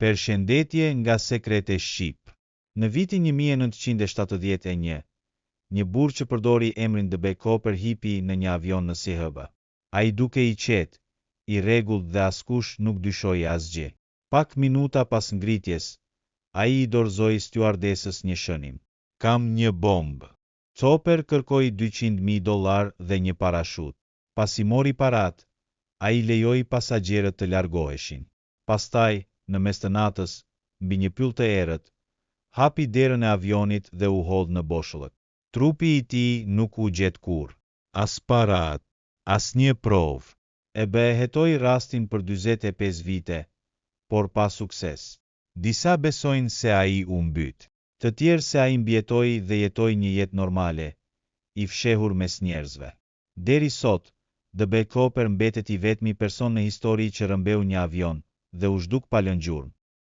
Përshëndetje nga Sekrete Shqip. Në vitin 1971, një burr që përdori emrin DB Cooper hipi në një avion në SHB. Ai duke i qetë, i rregullt dhe askush nuk dyshoi asgjë. Pak minuta pas ngritjes, ai i dorëzoi stjuardesës një shënim. Kam një bombë. Cooper kërkoi $200,000 dhe një parashut. Pasi mori paratë, ai lejoi pasagerët të largoheshin. Pastaj, në mes të natës, mbi një pyll të errët, hapi derën e avionit dhe u hodh në boshllëk. Trupi i tij nuk u gjet kurrë. As paratë, as një provë. E hetoi rastin për 45 vite, por pa sukses. Disa besojnë se ai u mbyt. Të tjerë se ai mbijetoi dhe jetoi një jetë normale, i fshehur mes njerëzve. Deri sot, DB Cooper mbetet i vetmi person në histori që rrëmbeu një avion dhe u zhduk pa lënë gjurmë.